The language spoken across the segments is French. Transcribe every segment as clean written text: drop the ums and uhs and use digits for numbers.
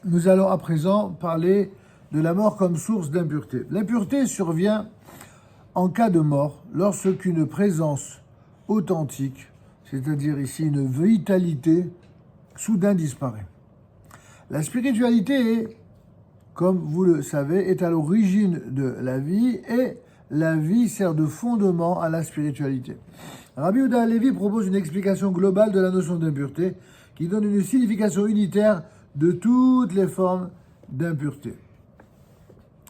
Nous allons à présent parler de la mort comme source d'impureté. L'impureté survient en cas de mort lorsqu'une présence authentique, c'est-à-dire ici une vitalité, soudain disparaît. La spiritualité, comme vous le savez, est à l'origine de la vie et la vie sert de fondement à la spiritualité. Rabbi Yehuda Halevi propose une explication globale de la notion d'impureté qui donne une signification unitaire de toutes les formes d'impureté.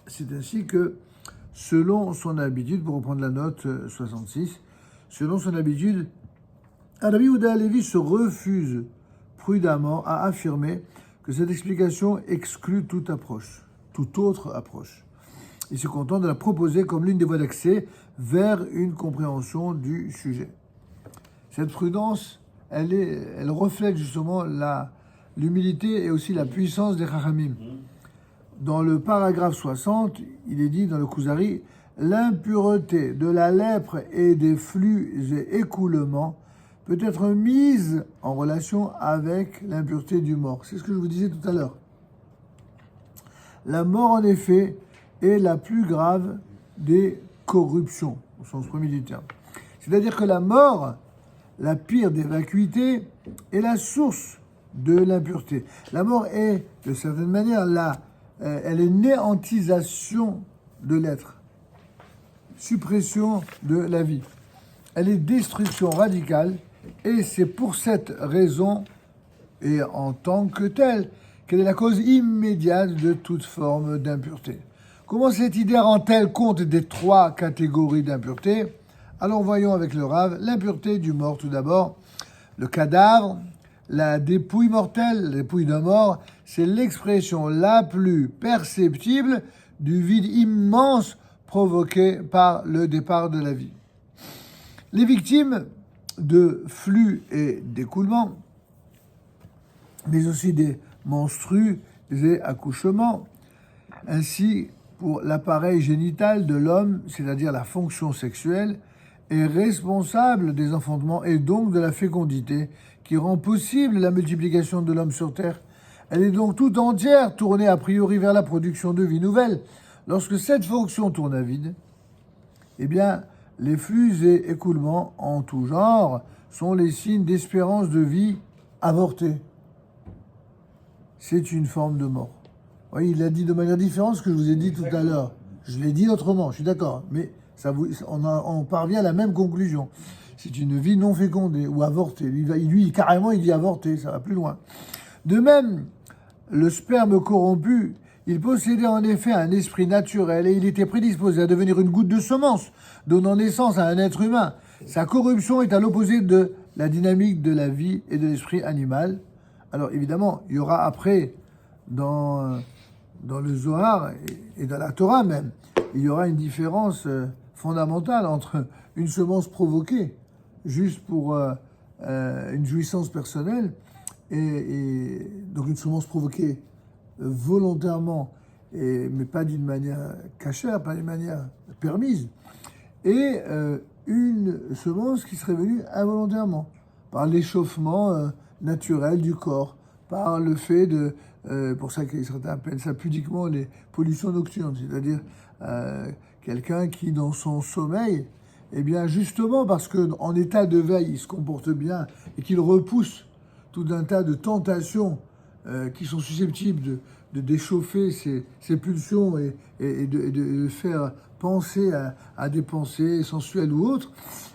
C'est ainsi que, selon son habitude, pour reprendre la note 66, selon son habitude, Rabbi Yehuda Halevi se refuse prudemment à affirmer que cette explication exclut toute autre approche. Il se contente de la proposer comme l'une des voies d'accès vers une compréhension du sujet. Cette prudence, elle reflète justement l'humilité et aussi la puissance des Chachamim. Dans le paragraphe 60, il est dit dans le Kuzari, l'impureté de la lèpre et des flux et écoulements peut être mise en relation avec l'impureté du mort. C'est ce que je vous disais tout à l'heure. La mort, en effet, est la plus grave des corruptions, au sens premier du terme. C'est-à-dire que la mort, la pire des vacuités, est la source de l'impureté. La mort est, de certaine manière, elle est néantisation de l'être, suppression de la vie. Elle est destruction radicale, et c'est pour cette raison, et en tant que telle, qu'elle est la cause immédiate de toute forme d'impureté. Comment cette idée rend-elle compte des trois catégories d'impureté? Alors voyons avec le Rav l'impureté du mort tout d'abord. Le cadavre, la dépouille mortelle, la dépouille d'un mort, c'est l'expression la plus perceptible du vide immense provoqué par le départ de la vie. Les victimes de flux et d'écoulements, mais aussi des menstrues et accouchements, ainsi pour l'appareil génital de l'homme, c'est-à-dire la fonction sexuelle, est responsable des enfantements et donc de la fécondité qui rend possible la multiplication de l'homme sur Terre. Elle est donc tout entière tournée a priori vers la production de vie nouvelle. Lorsque cette fonction tourne à vide, eh bien, les flux et écoulements en tout genre sont les signes d'espérance de vie avortée. C'est une forme de mort. Oui, il l'a dit de manière différente ce que je vous ai dit tout à l'heure. Je l'ai dit autrement, je suis d'accord, mais on parvient à la même conclusion. C'est une vie non fécondée ou avortée. Lui, carrément, il dit avortée, ça va plus loin. De même, le sperme corrompu, il possédait en effet un esprit naturel et il était prédisposé à devenir une goutte de semence, donnant naissance à un être humain. Sa corruption est à l'opposé de la dynamique de la vie et de l'esprit animal. Alors évidemment, il y aura après, dans le Zohar et dans la Torah même, il y aura une différence fondamentale entre une semence provoquée, juste pour une jouissance personnelle, et donc une semence provoquée volontairement, mais pas d'une manière cachère, pas d'une manière permise, et une semence qui serait venue involontairement, par l'échauffement naturel du corps, par le fait de, pour ça que certains appellent ça pudiquement les pollutions nocturnes, c'est-à-dire quelqu'un qui dans son sommeil, eh bien justement parce qu'en état de veille il se comporte bien et qu'il repousse tout un tas de tentations qui sont susceptibles de déchauffer ses pulsions et de faire penser à des pensées sensuelles ou autres,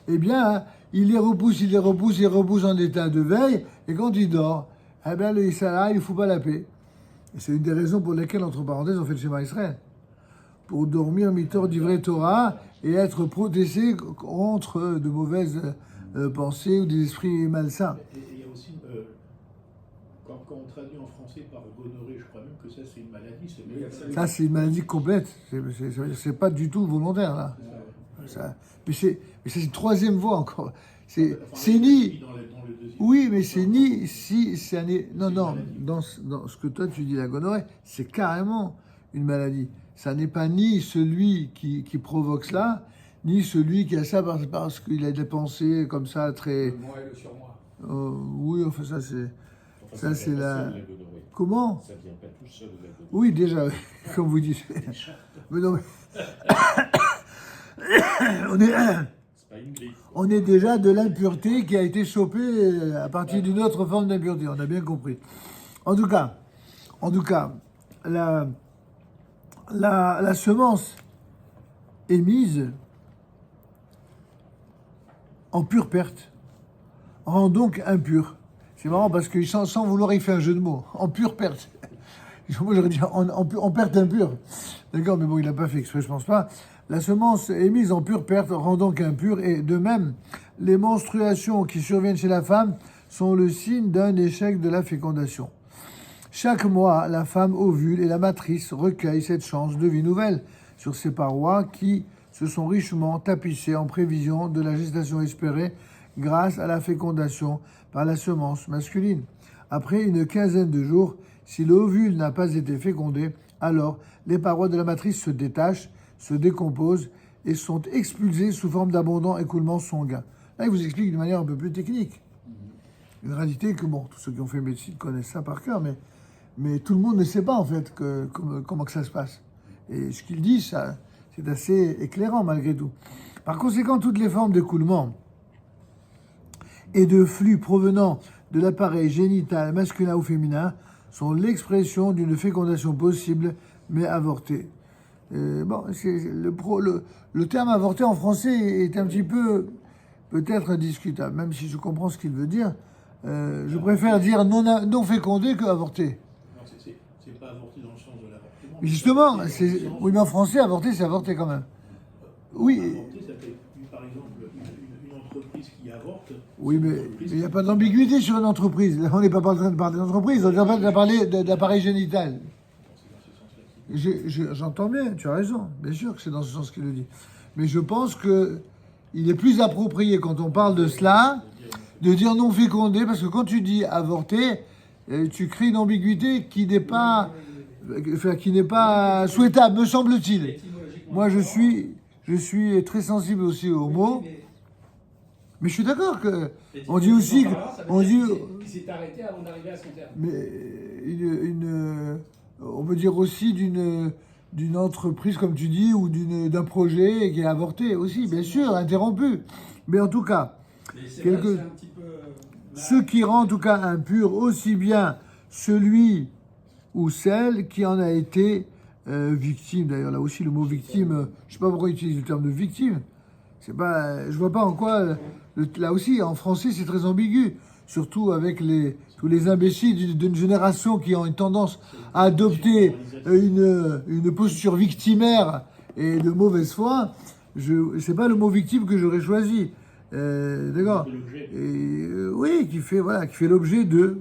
eh bien, il les repousse en état de veille, et quand il dort, eh bien, le Issara, il ne fout pas la paix. Et c'est une des raisons pour lesquelles, entre parenthèses, on fait le Shema Israël. Pour dormir mitor d'ivrei Torah et être protégé contre de mauvaises pensées ou des esprits malsains. Et il y a aussi, quand on traduit en français par gonorrhée, je crois même que ça c'est une maladie. Ça c'est une maladie complète, c'est pas du tout volontaire là. Mais c'est une troisième voie encore. C'est ni... Oui, mais c'est ni si c'est un... Non, dans ce que toi tu dis la gonorrhée, c'est carrément une maladie. Ça n'est pas ni celui qui provoque cela, ni celui qui a ça parce qu'il a des pensées comme ça très... Le moi et le surmoi. Oui, enfin ça c'est la... Comment? Ça vient pas tout seul. Oui, déjà, comme vous dites. Mais non, mais... C'est pas une griffe. on est déjà de l'impureté qui a été chopée à partir d'une autre forme d'impureté. On a bien compris. En tout cas, la semence émise en pure perte rend donc impur. C'est marrant parce que sans vouloir y faire un jeu de mots, en pure perte. Moi j'aurais dit en perte impure. D'accord, mais bon, il n'a pas fait exprès, je pense pas. La semence émise en pure perte rend donc impure, et de même, les menstruations qui surviennent chez la femme sont le signe d'un échec de la fécondation. Chaque mois, la femme ovule et la matrice recueille cette chance de vie nouvelle sur ses parois qui se sont richement tapissées en prévision de la gestation espérée grâce à la fécondation par la semence masculine. Après une quinzaine de jours, si l'ovule n'a pas été fécondé, alors les parois de la matrice se détachent, se décomposent et sont expulsées sous forme d'abondant écoulement sanguin. Là, il vous explique d'une manière un peu plus technique. Une réalité que, bon, tous ceux qui ont fait médecine connaissent ça par cœur, mais tout le monde ne sait pas, en fait, comment que ça se passe. Et ce qu'il dit, ça, c'est assez éclairant, malgré tout. Par conséquent, toutes les formes d'écoulement et de flux provenant de l'appareil génital masculin ou féminin sont l'expression d'une fécondation possible, mais avortée. Bon, le terme avorté en français est un petit peu, peut-être discutable, même si je comprends ce qu'il veut dire. Je préfère dire non fécondé que avorté. Non, c'est pas avorté dans le sens de l'avortement. Mais justement, oui, mais en français, avorté, c'est avorté quand même. Oui. Avorté, ça fait, par exemple, une entreprise qui avorte. Oui, mais il n'y a pas d'ambiguïté sur une entreprise. On n'est pas en train de parler d'entreprise, on est en train de parler d'appareil génital. J'entends bien, tu as raison. Bien sûr que c'est dans ce sens qu'il le dit. Mais je pense que il est plus approprié, quand on parle de cela, de dire non fécondé, parce que quand tu dis avorté, tu crées une ambiguïté qui n'est pas souhaitable, me semble-t-il. Moi, je suis très sensible aussi aux mots. Mais je suis d'accord que on dit aussi on dit qui s'est arrêté avant d'arriver à son terme. Mais on peut dire aussi d'une entreprise, comme tu dis, ou d'un projet qui est avorté aussi, bien sûr, interrompu. Mais en tout cas, ce qui rend en tout cas impur aussi bien celui ou celle qui en a été victime. D'ailleurs, là aussi, le mot victime, je ne sais pas pourquoi il utilise le terme de victime. Je vois pas en quoi, là aussi, en français, c'est très ambigu. Surtout avec tous les imbéciles d'une génération qui ont une tendance à adopter une posture victimaire et de mauvaise foi. C'est pas le mot victime que j'aurais choisi. D'accord. Oui, qui fait l'objet de,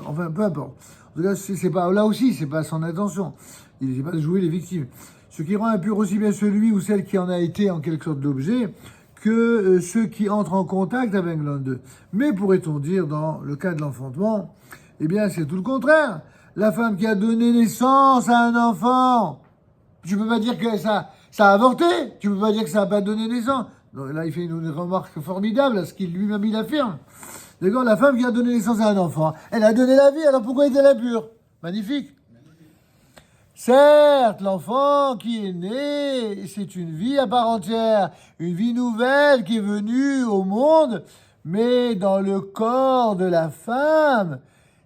enfin, peu importe. En tout cas, c'est pas, là aussi, c'est pas son intention. Il n'est pas de jouer les victimes. Ce qui rend impur aussi bien celui ou celle qui en a été en quelque sorte d'objet que ceux qui entrent en contact avec l'un d'eux. Mais pourrait-on dire, dans le cas de l'enfantement, eh bien, c'est tout le contraire. La femme qui a donné naissance à un enfant, tu peux pas dire que ça a avorté, tu peux pas dire que ça n'a pas donné naissance. Donc là, il fait une remarque formidable à ce qu'il lui-même il affirme. D'accord, la femme qui a donné naissance à un enfant, elle a donné la vie, alors pourquoi est-elle impure? Magnifique. Certes, l'enfant qui est né, c'est une vie à part entière, une vie nouvelle qui est venue au monde, mais dans le corps de la femme,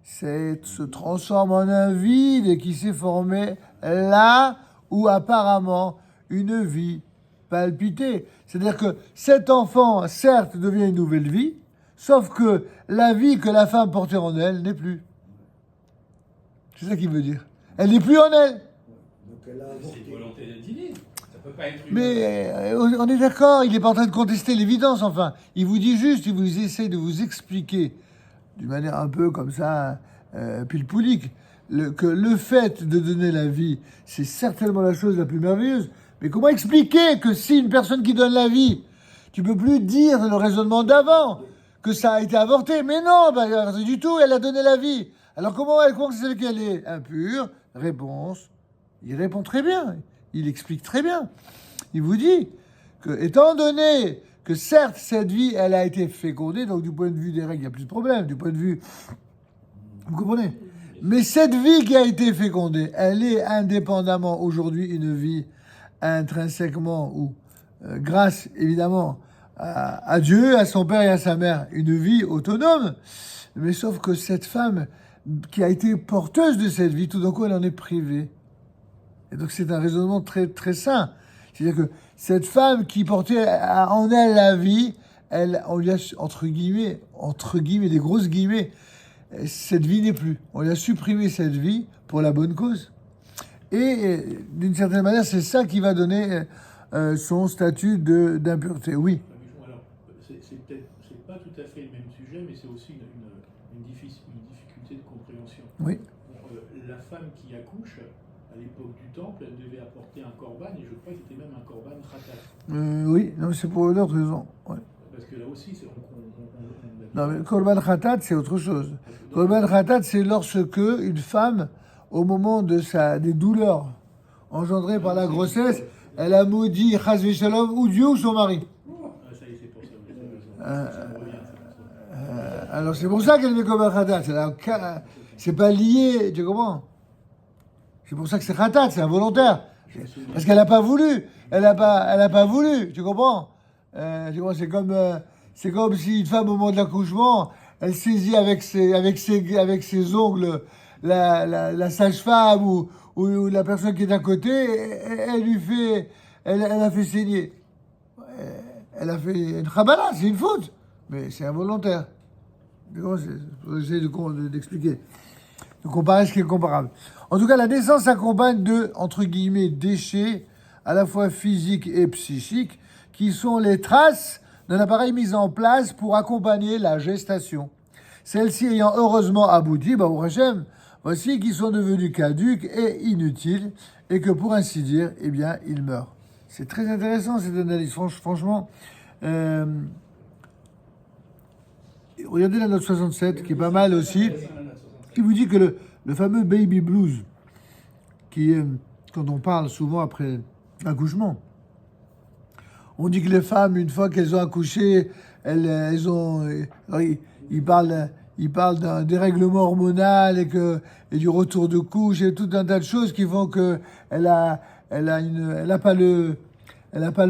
se transforme en un vide qui s'est formé là où apparemment une vie palpitait. C'est-à-dire que cet enfant, certes, devient une nouvelle vie, sauf que la vie que la femme portait en elle n'est plus. C'est ça qu'il veut dire. Elle n'est plus en elle. C'est une volonté divine. Ça peut pas être une... Mais on est d'accord, il n'est pas en train de contester l'évidence, enfin. Il vous dit juste, il vous essaie de vous expliquer, d'une manière un peu comme ça, pilpoulique, que le fait de donner la vie, c'est certainement la chose la plus merveilleuse. Mais comment expliquer que si une personne qui donne la vie, tu peux plus dire le raisonnement d'avant, que ça a été avorté? Mais non, du tout, elle a donné la vie. Alors comment elle considère qu'elle est impure? Réponse. Il répond très bien, il explique très bien. Il vous dit que, étant donné que certes, cette vie, elle a été fécondée, donc du point de vue des règles, il n'y a plus de problème. Du point de vue... Vous comprenez? Mais cette vie qui a été fécondée, elle est indépendamment aujourd'hui une vie intrinsèquement ou grâce évidemment à Dieu, à son père et à sa mère, une vie autonome. Mais sauf que cette femme qui a été porteuse de cette vie, tout d'un coup, elle en est privée. Et donc c'est un raisonnement très très sain. C'est-à-dire que cette femme qui portait en elle la vie, on lui a entre guillemets des grosses guillemets, cette vie n'est plus. On lui a supprimé cette vie pour la bonne cause. Et d'une certaine manière, c'est ça qui va donner son statut d'impureté. Oui. Alors, c'est pas tout à fait le même sujet, mais c'est aussi une difficulté de compréhension. Oui. La femme qui accouche, à l'époque du temple, elle devait apporter un corban, et je crois que c'était même un corban khatat. Oui, non, c'est pour une autre raison. Ouais. Parce que là aussi, non, mais korban khatat, c'est autre chose. Korban khatat, c'est lorsque une femme, au moment des douleurs engendrées par la grossesse, elle a maudit Chas v'Shalom ou Dieu ou son mari. Ça y est, c'est pour ça. Ça me revient, ça. Alors c'est pour ça qu'elle fait korban khatat. C'est pas lié, tu comprends? C'est pour ça que c'est khatat, c'est involontaire. Parce qu'elle n'a pas voulu. Elle a pas voulu, tu comprends? C'est comme si une femme au moment de l'accouchement, elle saisit avec ses ongles la sage-femme ou la personne qui est à côté, elle a fait saigner. Elle a fait une khabala, c'est une faute, mais c'est involontaire. J'essaie d'expliquer, de comparer ce qui est comparable. En tout cas, la naissance s'accompagne de, entre guillemets, déchets, à la fois physiques et psychiques, qui sont les traces d'un appareil mis en place pour accompagner la gestation. Celles-ci ayant heureusement abouti, au Hachem, voici qui sont devenus caduques et inutiles, et que pour ainsi dire, eh bien, ils meurent. C'est très intéressant cette analyse, franchement. Regardez la note 67, qui est pas mal aussi, qui vous dit que le fameux baby blues, qui est, quand on parle souvent après l'accouchement, on dit que les femmes, une fois qu'elles ont accouché, elles ont... Ils parlent d'un dérèglement hormonal et du retour de couche et tout un tas de choses qui font qu'elle a pas le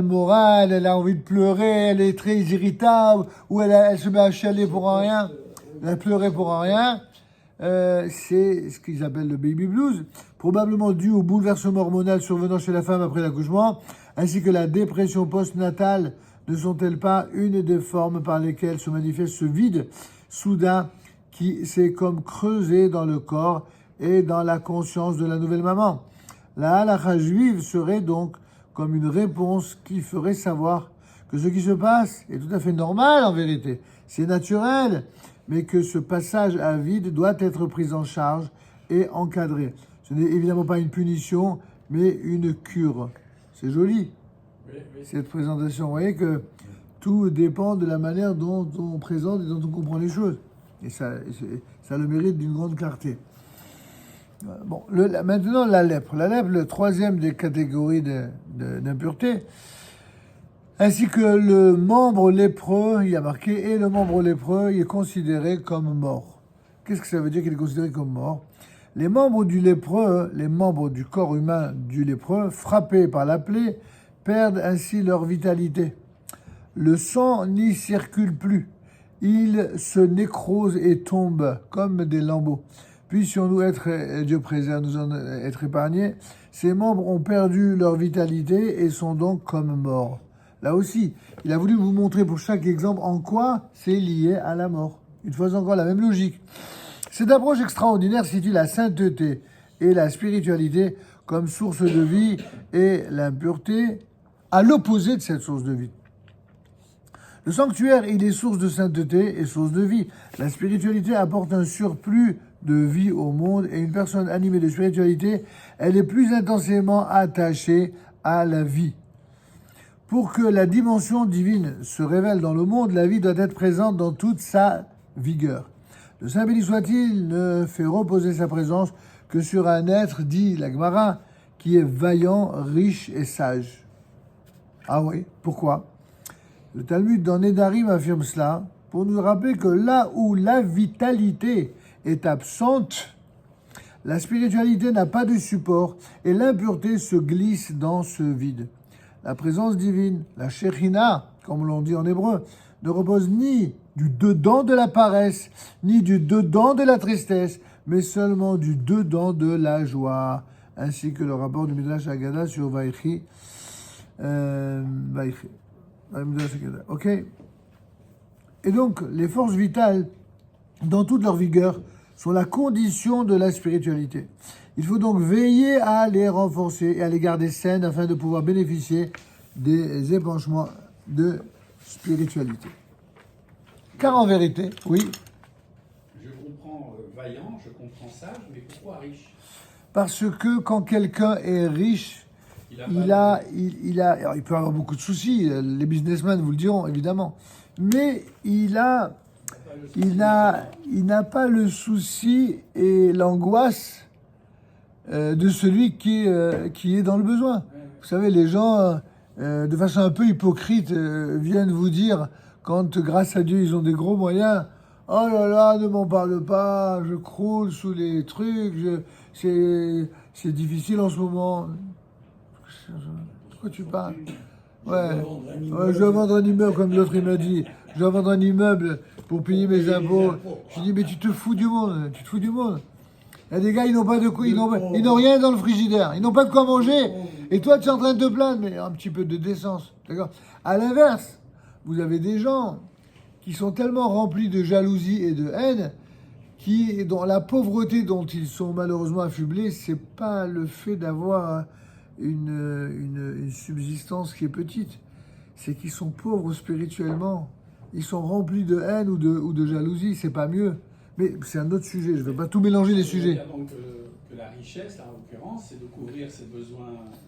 moral, elle a envie de pleurer, elle est très irritable, ou elle se met à chialer pour rien, elle a pleuré pour rien. C'est ce qu'ils appellent le baby blues, probablement dû au bouleversement hormonal survenant chez la femme après l'accouchement, ainsi que la dépression postnatale. Ne sont-elles pas une des formes par lesquelles se manifeste ce vide soudain qui s'est comme creusé dans le corps et dans la conscience de la nouvelle maman? La halakha juive serait donc comme une réponse qui ferait savoir que ce qui se passe est tout à fait normal en vérité, c'est naturel, mais que ce passage à vide doit être pris en charge et encadré. Ce n'est évidemment pas une punition, mais une cure. C'est joli, cette présentation. Vous voyez que tout dépend de la manière dont on présente et dont on comprend les choses. Et ça a le mérite d'une grande clarté. Bon, maintenant, la lèpre. La lèpre, le troisième des catégories d'impureté, ainsi que le membre lépreux, il y a marqué, et le membre lépreux, il est considéré comme mort. Qu'est-ce que ça veut dire qu'il est considéré comme mort? Les membres du lépreux, les membres du corps humain du lépreux, frappés par la plaie, perdent ainsi leur vitalité. Le sang n'y circule plus. Il se nécrose et tombe comme des lambeaux. Puissions-nous être, Dieu préserve, nous en être épargnés, ces membres ont perdu leur vitalité et sont donc comme morts. Là aussi, il a voulu vous montrer pour chaque exemple en quoi c'est lié à la mort. Une fois encore, la même logique. Cette approche extraordinaire situe la sainteté et la spiritualité comme source de vie et l'impureté à l'opposé de cette source de vie. Le sanctuaire, il est source de sainteté et source de vie. La spiritualité apporte un surplus de vie au monde et une personne animée de spiritualité, elle est plus intensément attachée à la vie. Pour que la dimension divine se révèle dans le monde, la vie doit être présente dans toute sa vigueur. Le Saint béni soit-il ne fait reposer sa présence que sur un être, dit la Gemara, qui est vaillant, riche et sage. Ah oui, pourquoi? Le Talmud dans Nedarim affirme cela pour nous rappeler que là où la vitalité est absente, La spiritualité n'a pas de support et l'impureté se glisse dans ce vide. La présence divine, la Shekhinah, comme l'on dit en hébreu, ne repose ni du dedans de la paresse, ni du dedans de la tristesse, mais seulement du dedans de la joie, ainsi que le rapport du Midrash Haggadah sur Vaïchi. Ok. Et donc, les forces vitales, dans toute leur vigueur, sont la condition de la spiritualité. Il faut donc veiller à les renforcer et à les garder saines afin de pouvoir bénéficier des épanchements de spiritualité. Car en vérité, oui, Je comprends vaillant, je comprends sage, mais pourquoi riche? parce que quand quelqu'un est riche, alors, il peut avoir beaucoup de soucis, les businessmen vous le diront évidemment, mais il n'a pas le souci et l'angoisse de celui qui est dans le besoin. Vous savez, les gens, de façon un peu hypocrite, viennent vous dire, quand grâce à Dieu ils ont des gros moyens, oh là là, ne m'en parle pas, je croule sous les trucs, c'est difficile en ce moment. Pourquoi tu parles? Ouais, je dois vendre un immeuble, comme l'autre il m'a dit. Je dois vendre un immeuble pour payer mes impôts. Je dis, mais tu te fous du monde, tu te fous du monde. Il y a des gars, ils n'ont pas de quoi, ils n'ont rien dans le frigidaire, ils n'ont pas de quoi manger. Et toi, tu es en train de te plaindre, mais un petit peu de décence, d'accord? À l'inverse, vous avez des gens qui sont tellement remplis de jalousie et de haine, dont la pauvreté dont ils sont malheureusement affublés, c'est pas le fait d'avoir une subsistance qui est petite, c'est qu'ils sont pauvres spirituellement. Ils sont remplis de haine ou de jalousie, c'est pas mieux. Mais c'est un autre sujet, je ne veux pas tout mélanger les sujets. Donc que la richesse, là, en l'occurrence, c'est de couvrir ses besoins.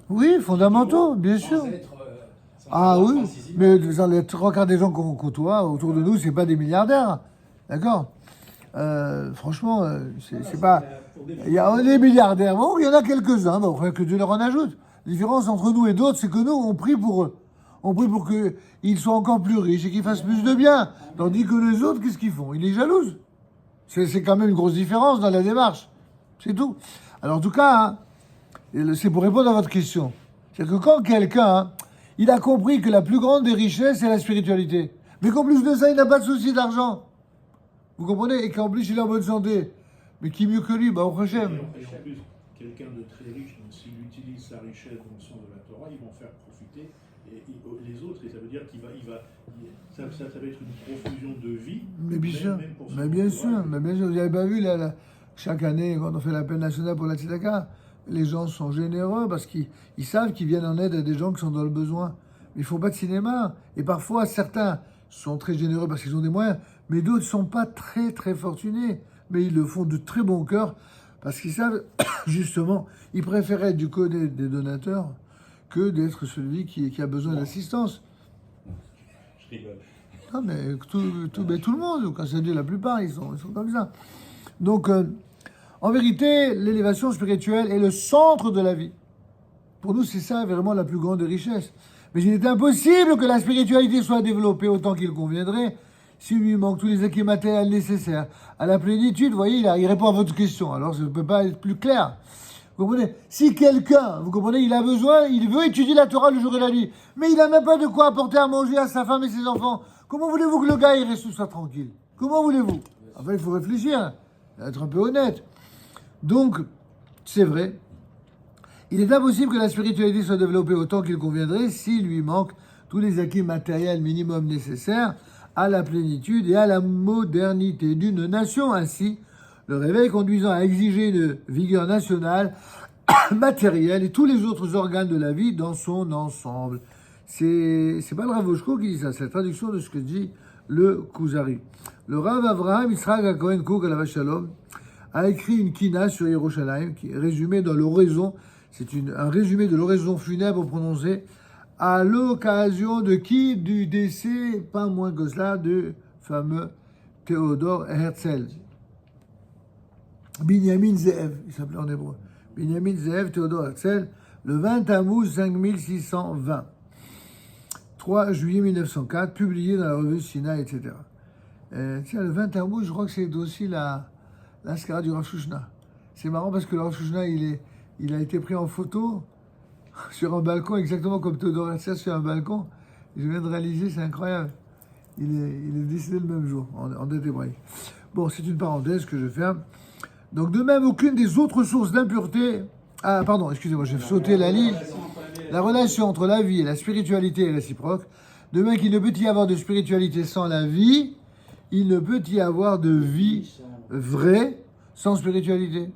Oui, fondamentaux, bien sûr. Ah oui, mais les trois quarts des gens qu'on côtoie autour de nous, c'est pas des milliardaires, d'accord? Franchement, c'est pas. Il y a des milliardaires, bon, il y en a quelques-uns, bon, que Dieu leur en ajoute. La différence entre nous et d'autres, c'est que nous, on prie pour eux. On prie pour qu'ils soient encore plus riches et qu'ils fassent plus de bien. Tandis que les autres, qu'est-ce qu'ils font? Ils les jalousent. C'est quand même une grosse différence dans la démarche. C'est tout. Alors, en tout cas, hein, c'est pour répondre à votre question. C'est que quand quelqu'un, hein, il a compris que la plus grande des richesses, c'est la spiritualité. Mais qu'en plus de ça, il n'a pas de souci d'argent. Vous comprenez? Et qu'en plus, il est en bonne santé. Mais qui mieux que lui? Bah, au prochain. Et en plus, quelqu'un de très riche, donc s'il utilise sa richesse dans le sens de la Torah, ils vont faire profiter les autres. Et ça veut dire ça va être une profusion de vie. Mais bien sûr. Même pour Mais bien sûr. Mais bien sûr. Vous n'avez pas vu, là, chaque année, quand on fait l'appel national pour la tzedaka, les gens sont généreux parce qu'ils savent qu'ils viennent en aide à des gens qui sont dans le besoin. Mais ils ne font pas de cinéma. Et parfois, certains sont très généreux parce qu'ils ont des moyens, mais d'autres ne sont pas très, très fortunés. Mais ils le font de très bon cœur parce qu'ils savent, justement, ils préfèrent être du côté des donateurs que d'être celui qui a besoin d'assistance. Je rigole. Non, mais tout le monde, quand ça dit la plupart, ils sont comme ça. Donc, en vérité, l'élévation spirituelle est le centre de la vie. Pour nous, c'est ça vraiment la plus grande richesse. Mais il est impossible que la spiritualité soit développée autant qu'il conviendrait s'il lui manque tous les acquis matériels nécessaires à la plénitude. Vous voyez, il répond à votre question. Alors, ça ne peut pas être plus clair. Vous comprenez? Si quelqu'un, vous comprenez, il a besoin, il veut étudier la Torah le jour et la nuit, mais il n'a même pas de quoi apporter à manger à sa femme et ses enfants, comment voulez-vous que le gars il reste soit tranquille? Comment voulez-vous? Enfin, il faut réfléchir, être un peu honnête. Donc, c'est vrai, il est impossible que la spiritualité soit développée autant qu'il conviendrait s'il lui manque tous les acquis matériels minimums nécessaires à la plénitude et à la modernité d'une nation. Ainsi, le réveil conduisant à exiger une vigueur nationale, matérielle et tous les autres organes de la vie dans son ensemble. C'est pas le Rav Oshko qui dit ça, c'est la traduction de ce que dit le Kuzari. Le Rav Avraham Yitzhak HaKohen Kook Alav Shalom a écrit une kina sur Yerushalayim qui est résumée dans l'oraison. C'est un résumé de l'oraison funèbre prononcée à l'occasion de qui? Du décès, pas moins que cela, du fameux Théodore Herzl. Binyamin Ze'ev, il s'appelait en hébreu. Binyamin Ze'ev, Théodore Herzl, le 20 Tammuz 5620. 3 juillet 1904, publié dans la revue Sina, etc. Tiens, le 20 Tammuz, je crois que c'est aussi la Skara du Rav Shushna. C'est marrant parce que le Rosh Hashanah, il a été pris en photo sur un balcon, exactement comme Théodore Herzl sur un balcon. Je viens de réaliser, c'est incroyable. Il est décédé le même jour, en date hébraïque. Bon, c'est une parenthèse que je ferme. Donc, de même, aucune des autres sources d'impureté... Ah, pardon, excusez-moi, j'ai sauté la ligne. La relation entre la vie et la spiritualité est réciproque. De même qu'il ne peut y avoir de spiritualité sans la vie, il ne peut y avoir de vie vraie sans spiritualité.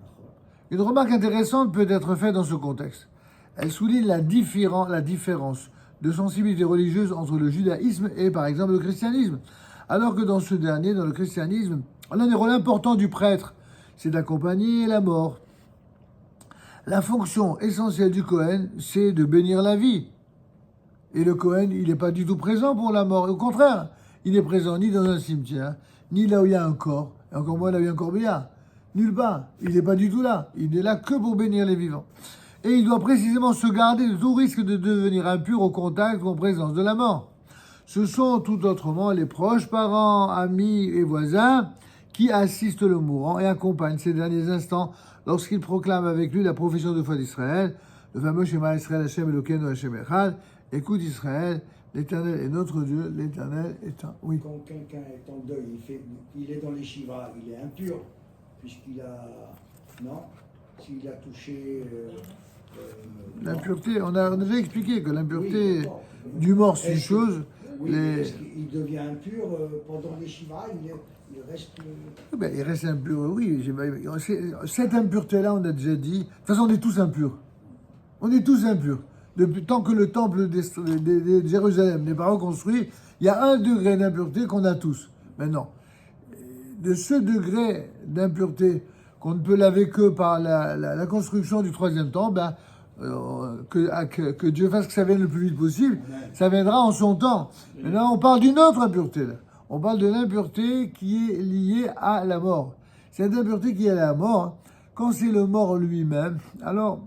Une remarque intéressante peut être faite dans ce contexte. Elle souligne la différence de sensibilité religieuse entre le judaïsme et, par exemple, le christianisme. Alors que dans ce dernier, dans le christianisme, l'un des rôles importants du prêtre, c'est d'accompagner la mort. La fonction essentielle du Kohen, c'est de bénir la vie. Et le Kohen, il n'est pas du tout présent pour la mort. Au contraire, il n'est présent ni dans un cimetière, ni là où il y a un corps, et encore moins là où il y a un corbillard. Nulle part. Il n'est pas du tout là. Il n'est là que pour bénir les vivants. Et il doit précisément se garder de tout risque de devenir impur au contact ou en présence de la mort. Ce sont tout autrement les proches, parents, amis et voisins qui assistent le mourant et accompagnent ces derniers instants lorsqu'il proclame avec lui la profession de foi d'Israël, le fameux Shema Israël Hashem Elokeinu Hashem Echad. Écoute Israël, l'Éternel est notre Dieu, l'Éternel est un... Oui. Quand quelqu'un est en deuil, il est dans les shivas, il est impur, puisqu'il a... Non? S'il a touché... L'impureté, on a déjà expliqué que l'impureté oui, du mort, c'est une chose. Oui, est-ce qu'il devient impur pendant les shivas, il reste... Ben, il reste impur, oui. Cette impureté-là, on a déjà dit... De toute façon, on est tous impurs. On est tous impurs. Depuis tant que le temple de Jérusalem n'est pas reconstruit, il y a un degré d'impureté qu'on a tous. Maintenant, de ce degré d'impureté qu'on ne peut laver que par la construction du troisième temple, ben, que Dieu fasse que ça vienne le plus vite possible, ça viendra en son temps. Maintenant, on parle d'une autre impureté, là. On parle de l'impureté qui est liée à la mort. Cette impureté qui est à la mort, quand c'est le mort lui-même, alors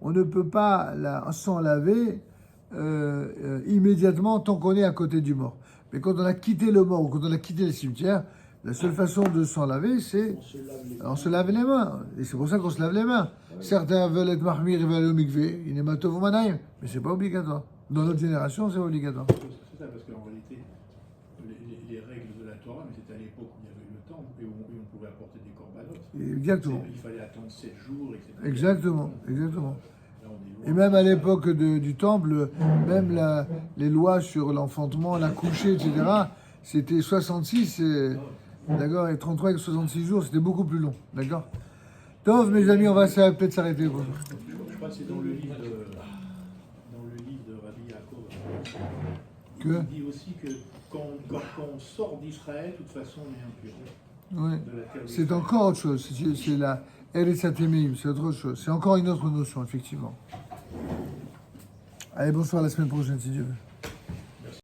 on ne peut pas s'en laver immédiatement tant qu'on est à côté du mort. Mais quand on a quitté le mort ou quand on a quitté le cimetière, la seule façon de s'en laver, c'est on se lave les mains. Et c'est pour ça qu'on se lave les mains. Certains veulent être mahmir et veulent aller au mikvé, il est matov ou manaïm, mais c'est pas obligatoire. Dans notre génération, c'est obligatoire. C'est ça, parce qu'en réalité, les règles de la Torah, mais c'était à l'époque où il y avait le temple et où on pouvait apporter des corbanotes. Exactement. Il fallait attendre 7 jours, etc. Exactement, exactement. Là, on est loin. Et même à l'époque du temple, même les lois sur l'enfantement, l'accoucher, etc., c'était 66, d'accord, et 33 et 66 jours, c'était beaucoup plus long, d'accord. Tov, mes amis, on va peut-être s'arrêter. Quoi. Je crois que c'est dans le livre de Rabbi Yaakov. Que Il dit aussi que quand on sort d'Israël, de toute façon, on est impur. ouais. De la terre C'est d'Israël. encore autre chose, c'est la Eretz Hatemim, c'est autre chose, c'est encore une autre notion, effectivement. Allez, bonsoir, à la semaine prochaine, si Dieu veut.